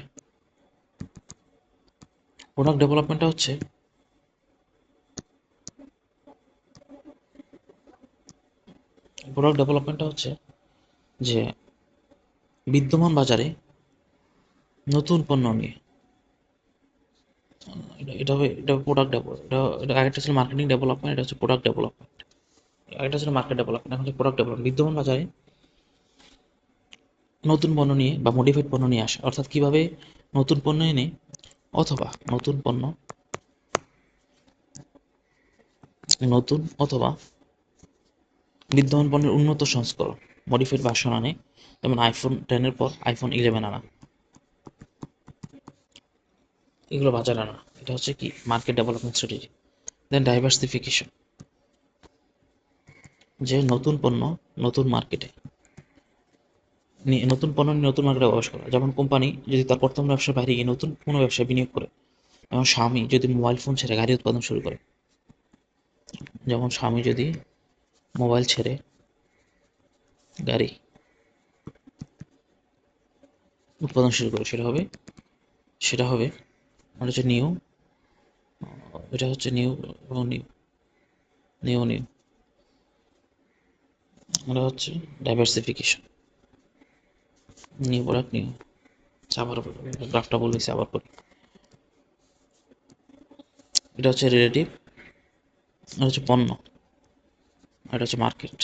হচ্ছে যে বিদ্যমান বাজারে নতুন পণ্য নিয়ে, এটা প্রোডাক্ট ডেভেলপমেন্ট। এটা আরেকটা ছিল মার্কেটিং ডেভেলপমেন্ট, এটা হচ্ছে প্রোডাক্ট ডেভেলপমেন্ট। আরেকটা ছিল মার্কেট ডেভেলপমেন্ট, এখন হচ্ছে প্রোডাক্ট ডেভেলপমেন্ট। বিদ্যমান বাজারে নতুন পণ্য নিয়ে বা মডিফাইড পণ্য নিয়ে আসে, অর্থাৎ কিভাবে নতুন পণ্য এনে অথবা নতুন বিদ্যমান পণ্যের উন্নত সংস্করণ, মডিফাইড ভার্সন আনে। যেমন আইফোন 10 পর আইফোন 11 আনা, এগুলো বাজারে আনা। এটা হচ্ছে কি মার্কেট ডেভেলপমেন্ট স্ট্র্যাটেজি। দেন ডাইভার্সিফিকেশন, যে নতুন পণ্য নতুন মার্কেটে নতুন পণ্য নিয়ে নতুন মার্কেটে প্রবেশ করা। যেমন কোম্পানি যদি তার বর্তমান ব্যবসার বাইরে গিয়ে নতুন কোনো ব্যবসায় বিনিয়োগ করে, যেমন স্বামী যদি মোবাইল ফোন ছেড়ে গাড়ি উৎপাদন শুরু করে, যেমন স্বামী যদি মোবাইল ছেড়ে গাড়ি উৎপাদন শুরু করে, সেটা হবে এটা হচ্ছে নিউ এটা হচ্ছে নিউ এবং নিউ নিউ নিউ এটা হচ্ছে ডাইভার্সিফিকেশন, নিউ প্রোডাক্ট নিউ। আবার গ্রাফটা বলেছি, আবার পড়ি। এটা হচ্ছে রিলেটিভ, এটা হচ্ছে পণ্য, এটা হচ্ছে মার্কেট।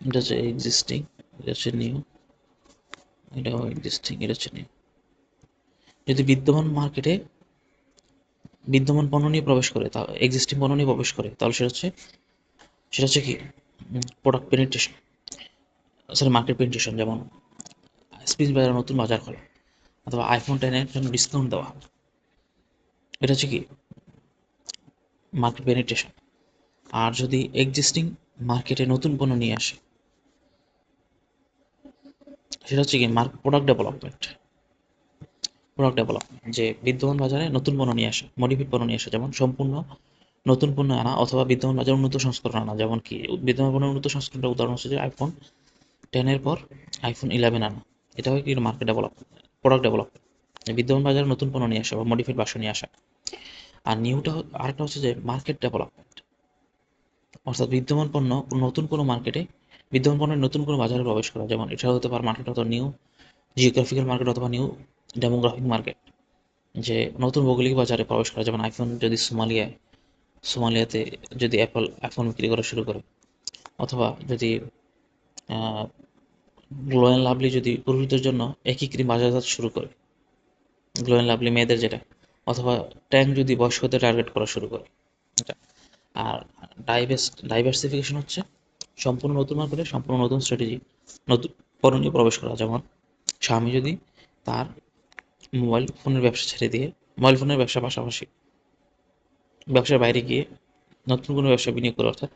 এটা হচ্ছে এক্সিস্টিং, এটা হচ্ছে নিউ, এটাও এক্সিস্টিং, এটা হচ্ছে নিউ। যদি বিদ্যমান পণ্য নিয়ে প্রবেশ করে, তা এক্সিস্টিং পণ্য নিয়ে প্রবেশ করে, তাহলে সেটা হচ্ছে কি প্রোডাক্ট পেনিট্রেশন, মার্কেট পেনিট্রেশন। যেমন স্পিচ বাজারে নতুন বাজার খোলা, অথবা আইফোন 10 জন্য ডিসকাউন্ট দেওয়া, এটা হচ্ছে কি মার্কেট পেনিট্রেশন। আর যদি এক্সিস্টিং মার্কেটে নতুন পণ্য নিয়ে আসে, সেটা হচ্ছে কি প্রোডাক্ট ডেভেলপমেন্ট। যে বিদ্যমান বাজারে নতুন পণ্য নিয়ে আসা, মডিফাইড পণ্য নিয়ে আসা, যেমন সম্পূর্ণ নতুন পণ্য আনা অথবা বিদ্যমান বাজারে উন্নত সংস্করণ আনা। যেমন কি বিদ্যমান পণ্যের উন্নত সংস্করণের উদাহরণ হচ্ছে যে আইফোন 10 এর পর আইফোন 11 আনা। এটা হয় কি মার্কেট ডেভেলপমেন্ট, প্রোডাক্ট ডেভেলপমেন্ট। বিদ্যমান বাজারে নতুন পণ্য নিয়ে আসা বা মডিফাইড ভার্সন নিয়ে আসা। আর আরেকটা হচ্ছে যে মার্কেট ডেভেলপমেন্ট, অর্থাৎ বিদ্যমান পণ্যের নতুন কোনো বাজারে প্রবেশ করা। যেমন এটা হতে পারে মার্কেট অথবা নিউ জিওগ্রাফিক্যাল মার্কেট অথবা নিউ ডেমোগ্রাফিক মার্কেট, যে নতুন ভৌগোলিক বাজারে প্রবেশ করা। যেমন আইফোন যদি সোমালিয়াতে যদি অ্যাপল আইফোন বিক্রি করা শুরু করে, অথবা যদি গ্লো অ্যান্ড লাভলি যদি পুরুষদের জন্য একই ক্রিম বাজারজাত শুরু করে, গ্লো অ্যান্ড লাভলি মেয়েদের যেটা, অথবা ট্যাং যদি বয়স্কদের টার্গেট করা শুরু করে। এটা। আর ডাইভার্সিফিকেশন হচ্ছে সম্পূর্ণ নতুন মার্কেটে সম্পূর্ণ নতুন স্ট্র্যাটেজি, নতুন পণ্য নিয়ে প্রবেশ করা। যেমন স্বামী যদি তার মোবাইল ফোনের ব্যবসা ছেড়ে দিয়ে মোবাইল ফোনের ব্যবসার পাশাপাশি ব্যবসার বাইরে গিয়ে নতুন কোনো ব্যবসা বিনিয়োগ করে, অর্থাৎ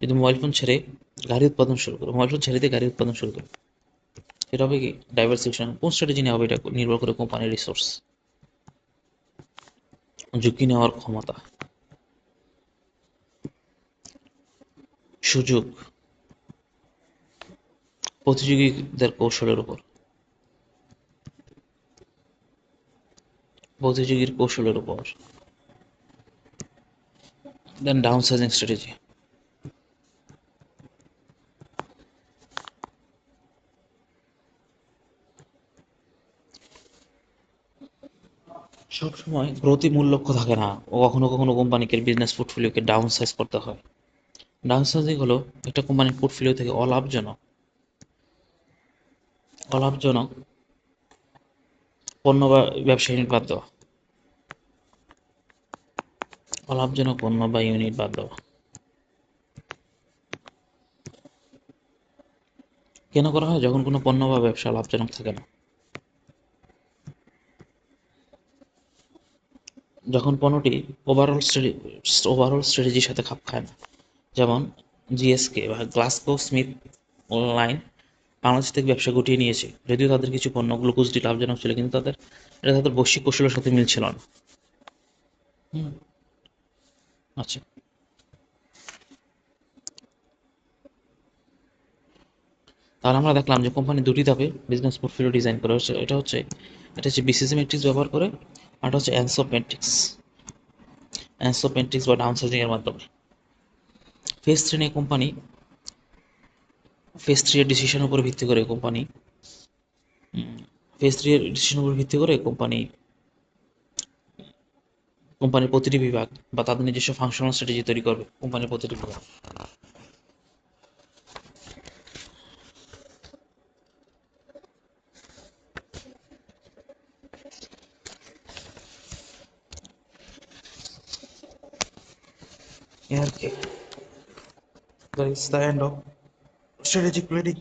যদি মোবাইল ফোন ছেড়ে দিয়ে গাড়ি উৎপাদন শুরু করে, এটা হবে কি ডাইভার্সিফিকেশন। কোন স্ট্র্যাটেজি নেওয়া হবে এটা নির্ভর করে কোম্পানির রিসোর্স, ঝুঁকি নেওয়ার ক্ষমতা, সুযোগ, প্রতিযোগীদের কৌশলের উপর, প্রতিযোগীর কৌশলের উপর। Then downsizing strategy. সবসময় গ্রোথই মূল লক্ষ্য থাকে না, ও কখনো কখনো কোম্পানিকে বিজনেস পোর্টফোলিওকে ডাউন সাইজ করতে হয়। ডাউন সাইজিং হলো একটা কোম্পানির পোর্টফোলিও থেকে অলাভজনক পণ্য বা ব্যবসা ইউনিট বাদ দেওয়া। অলাভজনক পণ্য বা ইউনিট বাদ দেওয়া কেন করা হয়? যখন কোনো পণ্য বা ব্যবসা লাভজনক থাকে না, যখন পণ্যটি ওভারঅল স্ট্র্যাটেজির সাথে খাপ খায় না। যেমন জিএসকে বা গ্লাসকো স্মিথ লাইন বাংলাদেশ থেকে ব্যবসা গুটিয়ে নিয়েছে, যদিও তাদের কিছু পণ্য গ্লুকোজটি লাভজনক ছিল, কিন্তু তাদের বৈশ্বিক কৌশলের সাথে মিলছিল না। হুম। আচ্ছা, তাহলে আমরা দেখলাম যে কোম্পানি দুটি ধাপে বিজনেস পোর্টফোলিও ডিজাইন করে। এটা হচ্ছে বিসিসি ম্যাট্রিক্স ব্যবহার করে, আর এটা হচ্ছে অ্যানসোপ ম্যাট্রিক্স বা ডাউন সাইজিং এর মাধ্যমে। ফেজ থ্রি নিয়ে কোম্পানি ফেজ থ্রি এর ডিসিশনের উপর ভিত্তি করে কোম্পানি ফেজ থ্রি এর ডিসিশনের উপর ভিত্তি করে কোম্পানির প্রতিটি বিভাগ বা তাদের নিজস্ব ফাংশনাল স্ট্র্যাটেজি তৈরি করবে কোম্পানির প্রতিটি বিভাগ। এই আর কি, that is the end of strategic planning.